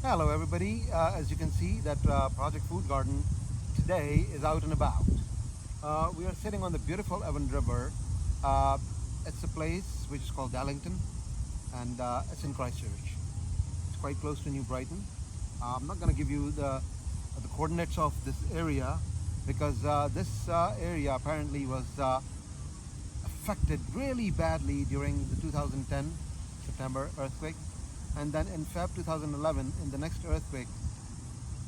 Hello everybody, as you can see that Project Food Garden today is out and about. We are sitting on the beautiful Avon River. It's a place which is called Darlington, and it's in Christchurch. It's quite close to New Brighton. I'm not going to give you the coordinates of this area because this area apparently was affected really badly during the 2010 September earthquake. And then in Feb 2011, in the next earthquake,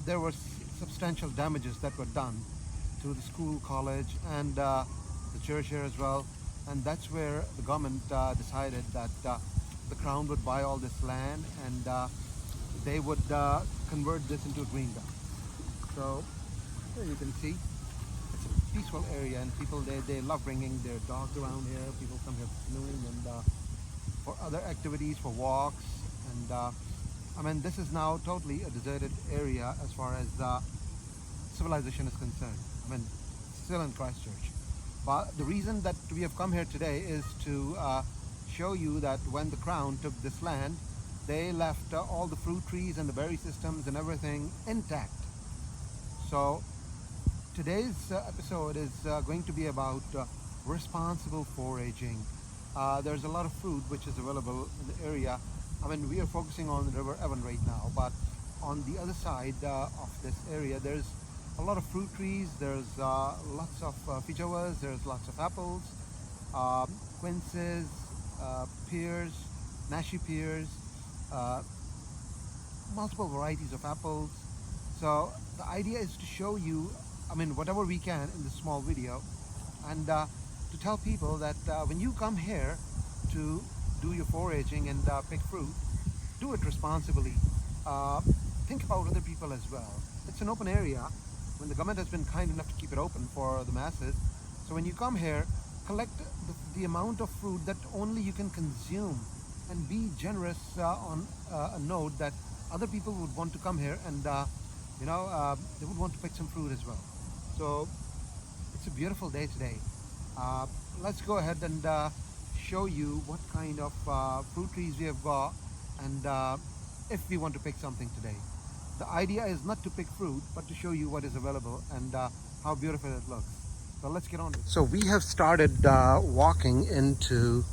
there were substantial damages that were done to the school, college, and the church here as well. And that's where the government decided that the Crown would buy all this land and they would convert this into a green belt. So here you can see it's a peaceful area, and people they love bringing their dogs around here. People come here for canoeing and for other activities, for walks. And I mean, this is now totally a deserted area as far as civilization is concerned. I mean, still in Christchurch. But the reason that we have come here today is to show you that when the Crown took this land, they left all the fruit trees and the berry systems and everything intact. So today's episode is going to be about responsible foraging. There's a lot of food which is available in the area. I mean, we are focusing on the River Avon right now, but on the other side of this area, there's a lot of fruit trees. There's lots of feijoas. There's lots of apples, quinces, pears, nashi pears, multiple varieties of apples. So the idea is to show you, I mean, whatever we can in this small video, and to tell people that when you come here to do your foraging and pick fruit, do it responsibly. Think about other people as well. It's an open area when the government has been kind enough to keep it open for the masses. So when you come here, collect the amount of food that only you can consume, and be generous on a note that other people would want to come here and they would want to pick some fruit as well. So it's a beautiful day today. Let's go ahead and show you what kind of fruit trees we have got, and if we want to pick something today. The idea is not to pick fruit, but to show you what is available and how beautiful it looks. So let's get on. So we have started walking into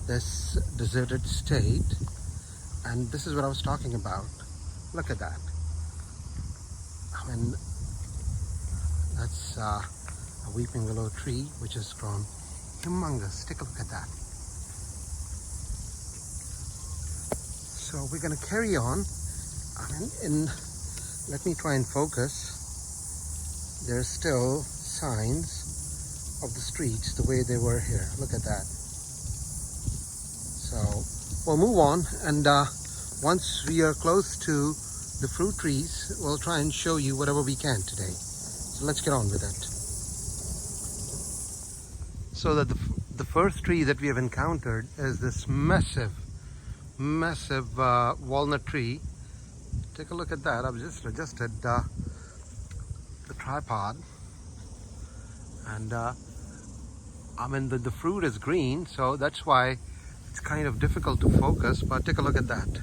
this deserted state, and this is what I was talking about. Look at that. I mean, that's a weeping willow tree which has grown humongous. Take a look at that. So we're going to carry on. I mean, let me try and focus. There's still signs of the streets the way they were here. Look at that. So we'll move on, and once we are close to the fruit trees, we'll try and show you whatever we can today. So let's get on with it. So that the first tree that we have encountered is this massive walnut tree. Take a look at that. I've just adjusted the tripod, and I mean the fruit is green, so that's why it's kind of difficult to focus. But take a look at that.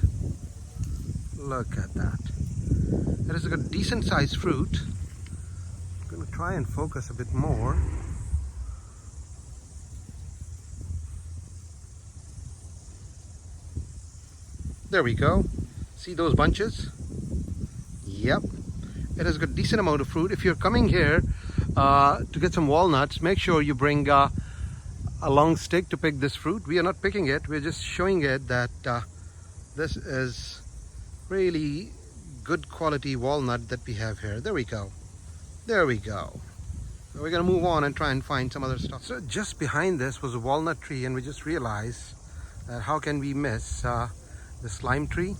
Look at that. It is a decent sized fruit. I'm going to try and focus a bit more. There we go. See those bunches? Yep. It has got a decent amount of fruit. If you're coming here to get some walnuts, make sure you bring a long stick to pick this fruit. We are not picking it. We're just showing it that this is really good quality walnut that we have here. There we go. There we go. So we're going to move on and try and find some other stuff. So just behind this was a walnut tree, and we just realized that how can we miss this lime tree.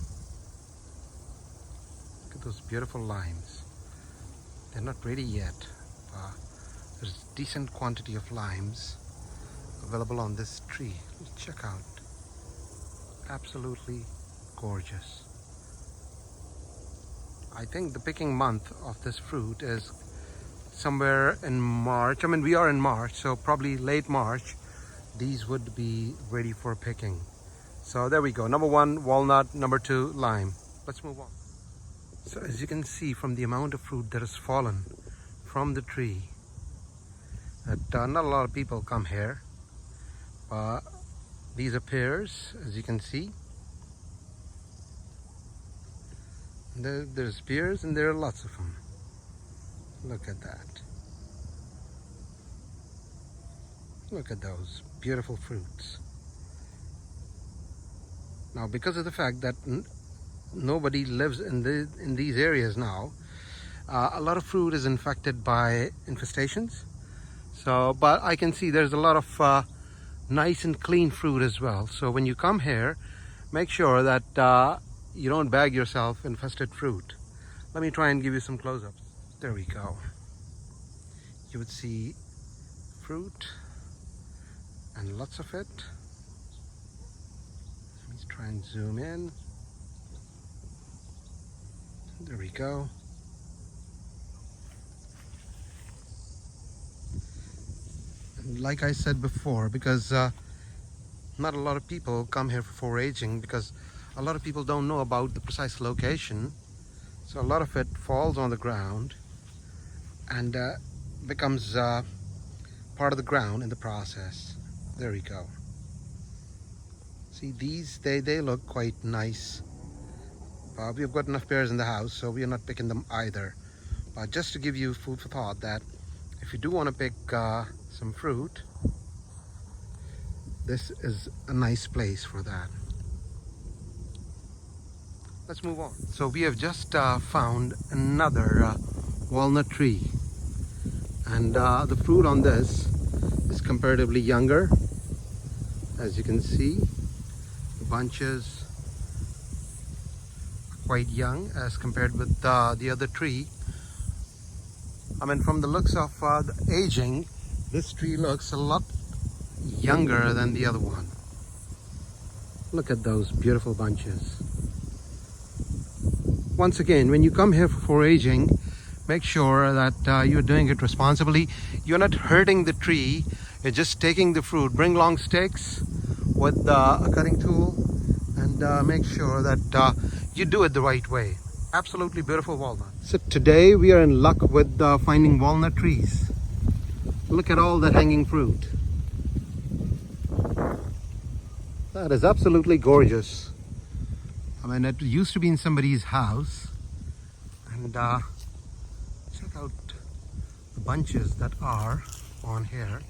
Look at those beautiful limes. They're not ready yet. There's a decent quantity of limes available on this tree. Check out. Absolutely gorgeous. I think the picking month of this fruit is somewhere in March. I mean, we are in March, so probably late March these would be ready for picking. So there we go. Number one, walnut. Number two, lime. Let's move on. So as you can see from the amount of fruit that has fallen from the tree, that not a lot of people come here. These are pears, as you can see. There's pears and there are lots of them. Look at that. Look at those beautiful fruits. Now, because of the fact that nobody lives in these areas now, a lot of fruit is infected by infestations. So, but I can see there's a lot of nice and clean fruit as well. So when you come here, make sure that you don't bag yourself infested fruit. Let me try and give you some close-ups. There we go. You would see fruit and lots of it. Let's try and zoom in. There we go. And like I said before, because not a lot of people come here for foraging, because a lot of people don't know about the precise location. So a lot of it falls on the ground and becomes part of the ground in the process. There we go. See, these, they look quite nice. We've got enough pears in the house, so we are not picking them either. But just to give you food for thought, that if you do want to pick some fruit, this is a nice place for that. Let's move on. So we have just found another walnut tree, and the fruit on this is comparatively younger. As you can see, the bunches are quite young as compared with the other tree. I mean, from the looks of the aging, this tree looks a lot younger than the other one. Look at those beautiful bunches. Once again, when you come here for foraging, make sure that you're doing it responsibly. You're not hurting the tree, you're just taking the fruit. Bring long sticks with a cutting tool and make sure that you do it the right way. Absolutely beautiful walnut. So today we are in luck with finding walnut trees. Look at all that hanging fruit. That is absolutely gorgeous. I mean, it used to be in somebody's house, and check out the bunches that are on here.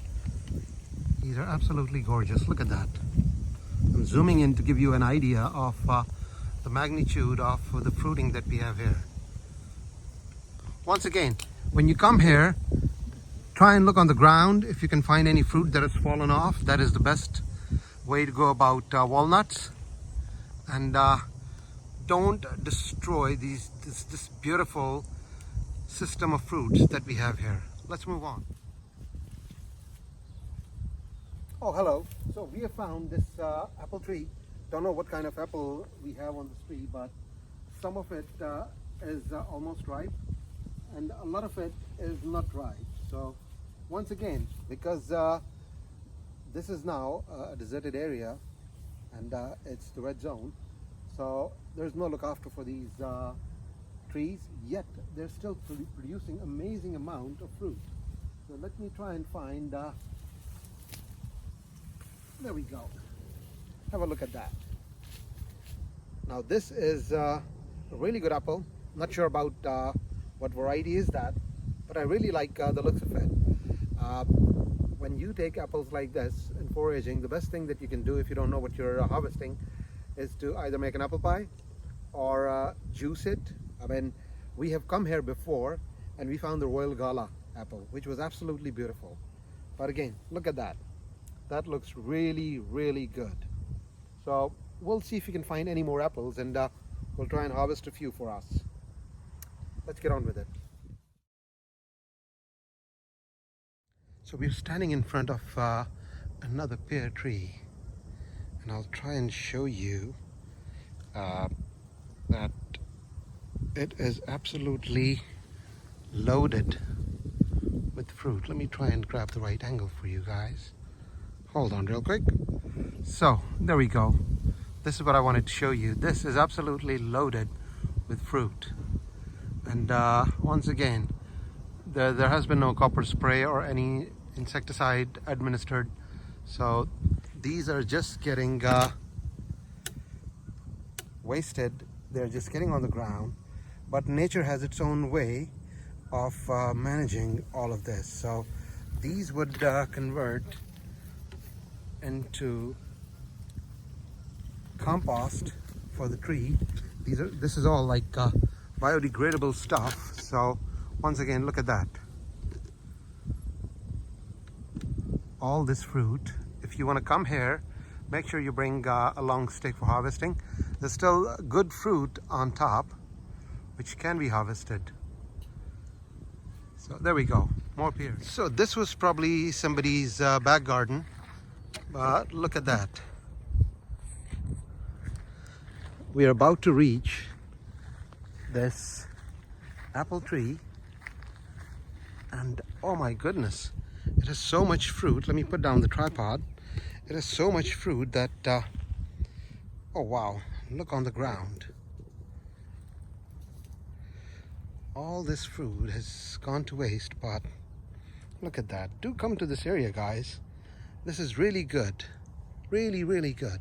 These are absolutely gorgeous. Look at that. I'm zooming in to give you an idea of the magnitude of the fruiting that we have here. Once again, when you come here, try and look on the ground. If you can find any fruit that has fallen off, that is the best way to go about walnuts. And don't destroy this beautiful system of fruits that we have here. Let's move on. Oh, hello. So we have found this apple tree. Don't know what kind of apple we have on this tree, but some of it is almost ripe and a lot of it is not ripe. So once again, because this is now a deserted area and it's the red zone, so there's no look after for these trees, yet they're still producing amazing amount of fruit. So let me try and find, there we go. Have a look at that. Now this is a really good apple. Not sure about what variety is that, but I really like the looks of it. When you take apples like this in foraging, the best thing that you can do if you don't know what you're harvesting is to either make an apple pie or juice it. I mean, we have come here before and we found the Royal Gala apple, which was absolutely beautiful. But again, look at that. That looks really, really good. So we'll see if we can find any more apples, and we'll try and harvest a few for us. Let's get on with it. So we're standing in front of another pear tree, and I'll try and show you that it is absolutely loaded with fruit. Let me try and grab the right angle for you guys. Hold on real quick. So there we go. This is what I wanted to show you. This is absolutely loaded with fruit. And once again, there has been no copper spray or any insecticide administered, so these are just getting wasted. They're just getting on the ground, but nature has its own way of managing all of this. So these would convert into compost for the tree. This is all like biodegradable stuff. So once again, look at that, all this fruit. If you want to come here, make sure you bring a long stick for harvesting. There's still good fruit on top which can be harvested. So there we go, more pears. So this was probably somebody's back garden, but look at that. We are about to reach this apple tree, and oh my goodness, it has so much fruit. Let me put down the tripod. It has so much fruit that oh wow, look on the ground. All this fruit has gone to waste, but look at that. Do come to this area, guys. This is really good, really good.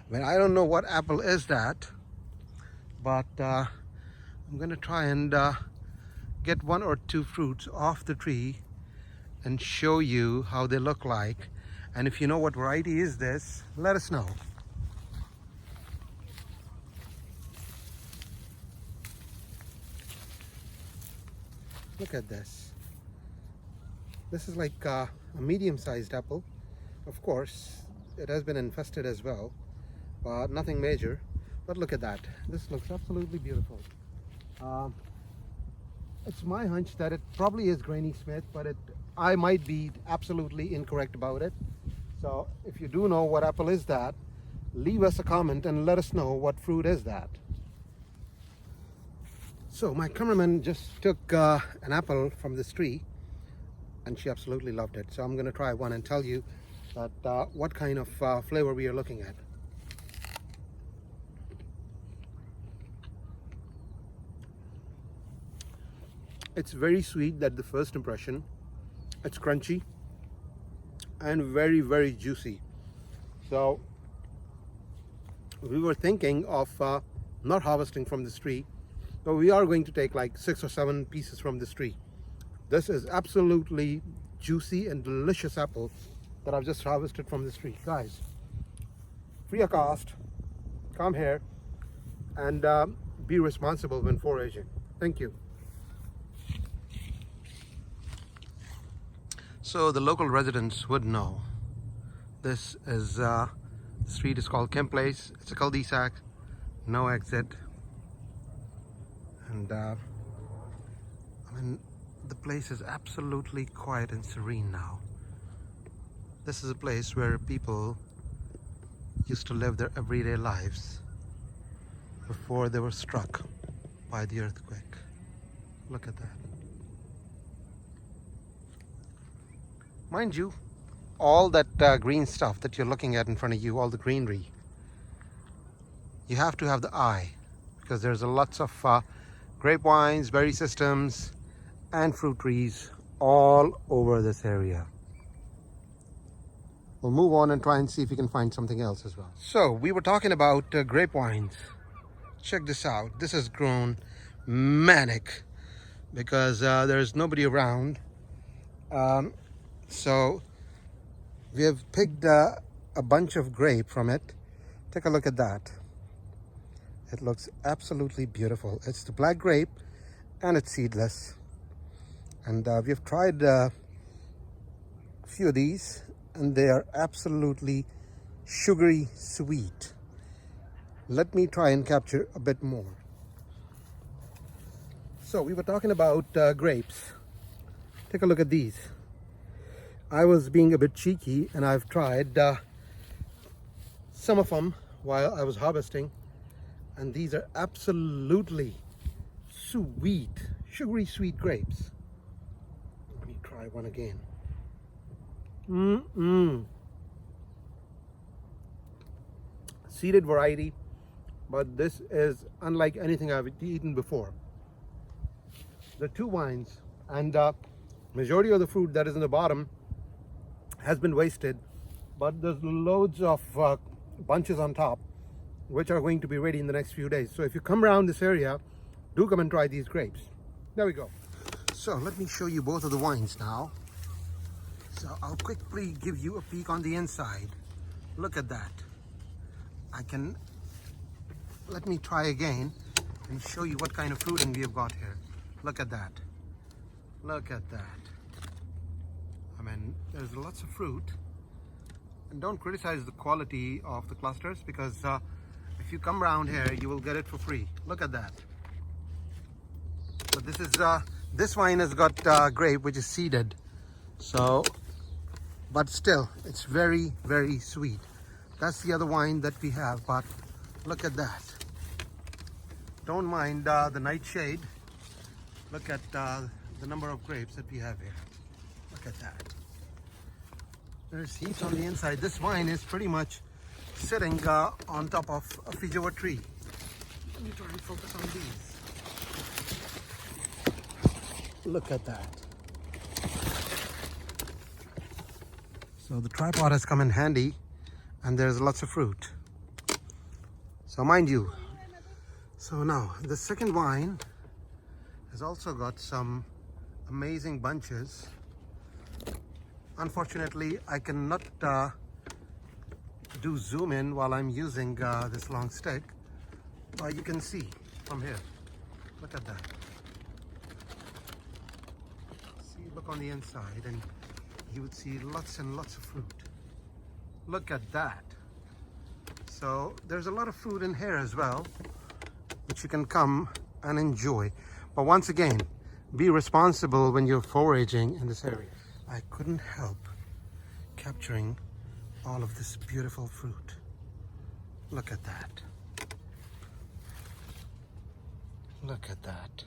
I mean, I don't know what apple is that, but I'm gonna try and get one or two fruits off the tree and show you how they look like. And if you know what variety is this, let us know. Look at this. This is like a medium-sized apple. Of course, it has been infested as well, but nothing major. But look at that. This looks absolutely beautiful. It's my hunch that it probably is Granny Smith, but I might be absolutely incorrect about it. So if you do know what apple is that, leave us a comment and let us know what fruit is that. So my cameraman just took an apple from this tree and she absolutely loved it. So I'm going to try one and tell you that what kind of flavor we are looking at. It's very sweet, that's the first impression. It's crunchy and very juicy. So we were thinking of not harvesting from this tree, but we are going to take like 6 or 7 pieces from this tree. This is absolutely juicy and delicious apple that I've just harvested from this tree. Guys, free of cost, come here and be responsible when foraging. Thank you. So the local residents would know. This is the street is called Kim Place. It's a cul-de-sac, no exit, and I mean, the place is absolutely quiet and serene now. This is a place where people used to live their everyday lives before they were struck by the earthquake. Look at that. Mind you, all that green stuff that you're looking at in front of you, all the greenery, you have to have the eye, because there's lots of grapevines, berry systems, and fruit trees all over this area. We'll move on and try and see if we can find something else as well. So we were talking about grapevines. Check this out. This has grown manic because there's nobody around. So we have picked a bunch of grape from it. Take a look at that. It looks absolutely beautiful. It's the black grape and it's seedless. And we have tried a few of these and they are absolutely sugary sweet. Let me try and capture a bit more. So we were talking about grapes. Take a look at these. I was being a bit cheeky and I've tried some of them while I was harvesting, and these are absolutely sweet, sugary sweet grapes. Let me try one again. Seeded variety, but this is unlike anything I've eaten before. There are 2 vines, and majority of the fruit that is in the bottom has been wasted, but there's loads of bunches on top which are going to be ready in the next few days. So if you come around this area, do come and try these grapes. There we go. So let me show you both of the vines now. So I'll quickly give you a peek on the inside. Look at that. Let me try again and show you what kind of fruiting we have got here. Look at that. Look at that. I mean, there's lots of fruit. And don't criticize the quality of the clusters, because if you come around here, you will get it for free. Look at that. So this vine has got grape which is seeded. So, but still, it's very, very sweet. That's the other vine that we have, but look at that. Don't mind the nightshade. Look at the number of grapes that we have here. Look at that. There's heaps on the inside. This vine is pretty much sitting on top of a feijoa tree. Let me try and focus on these. Look at that. So the tripod has come in handy, and there's lots of fruit. So mind you, so now the second vine has also got some amazing bunches. Unfortunately, I cannot do zoom in while I'm using this long stick, but you can see from here. Look at that. See, look on the inside, and you would see lots and lots of fruit. Look at that. So there's a lot of fruit in here as well, which you can come and enjoy. But once again, be responsible when you're foraging in this area. I couldn't help capturing all of this beautiful fruit. Look at that. Look at that.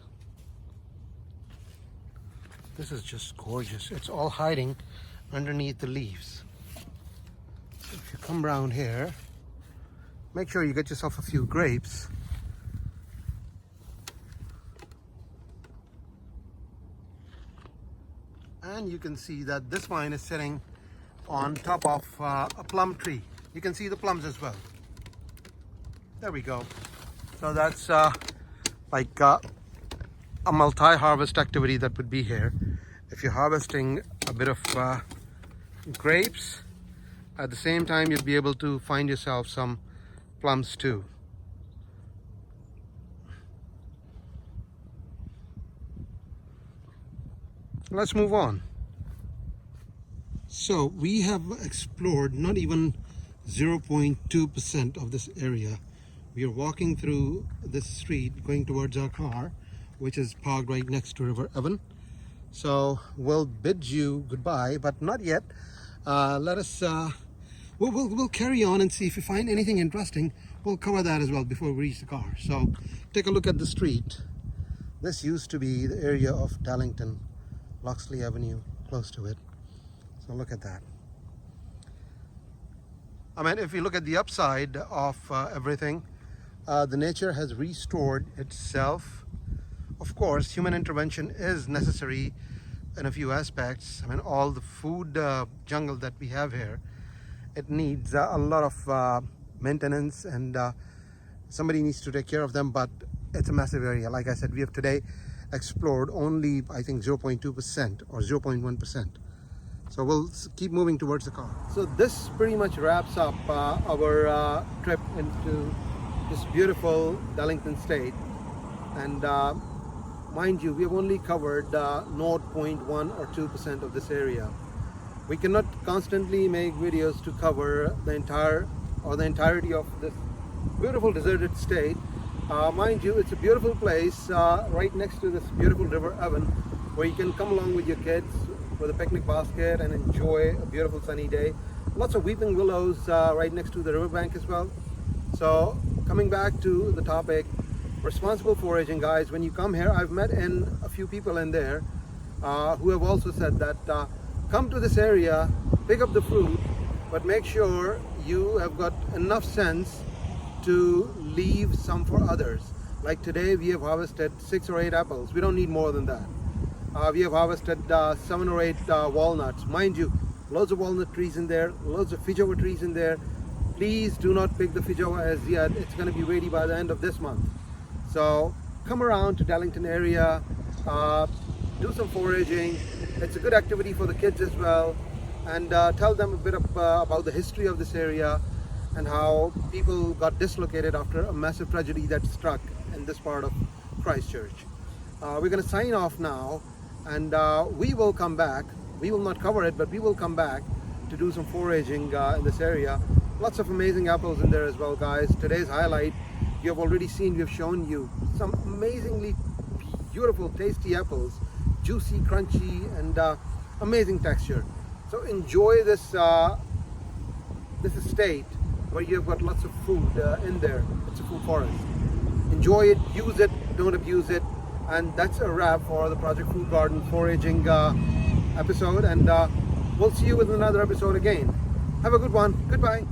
This is just gorgeous. It's all hiding underneath the leaves. So if you come around here, make sure you get yourself a few grapes. And you can see that this vine is sitting on top of a plum tree. You can see the plums as well. There we go. So that's like a multi-harvest activity that would be here. If you're harvesting a bit of grapes, at the same time you'll be able to find yourself some plums too. Let's move on. So we have explored not even 0.2% of this area. We are walking through this street going towards our car, which is parked right next to River Evan. So we'll bid you goodbye, but not yet. Let us we'll carry on and see if we find anything interesting. We'll cover that as well before we reach the car. So take a look at the street. This used to be the area of Darlington, Loxley Avenue, close to it. So look at that. I mean, if you look at the upside of everything, the nature has restored itself. Of course, human intervention is necessary in a few aspects. I mean, all the food jungle that we have here, it needs a lot of maintenance, and somebody needs to take care of them, but it's a massive area. Like I said, we have today explored only, I think, 0.2% or 0.1%. So we'll keep moving towards the car. So this pretty much wraps up our trip into this beautiful Darlington state. And mind you, we have only covered 0.1 or 2% of this area. We cannot constantly make videos to cover the entirety of this beautiful deserted state. Mind you, it's a beautiful place right next to this beautiful River Evan, where you can come along with your kids with a picnic basket and enjoy a beautiful sunny day. Lots of weeping willows right next to the riverbank as well. So coming back to the topic, responsible foraging, guys. When you come here, I've met in a few people in there who have also said that come to this area, pick up the fruit, but make sure you have got enough sense to leave some for others. Like today, we have harvested 6 or 8 apples. We don't need more than that. We have harvested 7 or 8 walnuts. Mind you, loads of walnut trees in there, loads of feijoa trees in there. Please do not pick the feijoa as yet. It's going to be ready by the end of this month. So come around to Darlington area, do some foraging. It's a good activity for the kids as well, and tell them a bit about the history of this area and how people got dislocated after a massive tragedy that struck in this part of Christchurch. We're going to sign off now, and we will come back. We will not cover it, but we will come back to do some foraging in this area. Lots of amazing apples in there as well, guys. Today's highlight, you have already seen, we've shown you some amazingly beautiful, tasty apples, juicy, crunchy, and amazing texture. So enjoy this estate where you have got lots of food in there. It's a food forest. Enjoy it, use it, don't abuse it. And that's a wrap for the Project Food Garden foraging episode, and we'll see you with another episode again. Have a good one. Goodbye.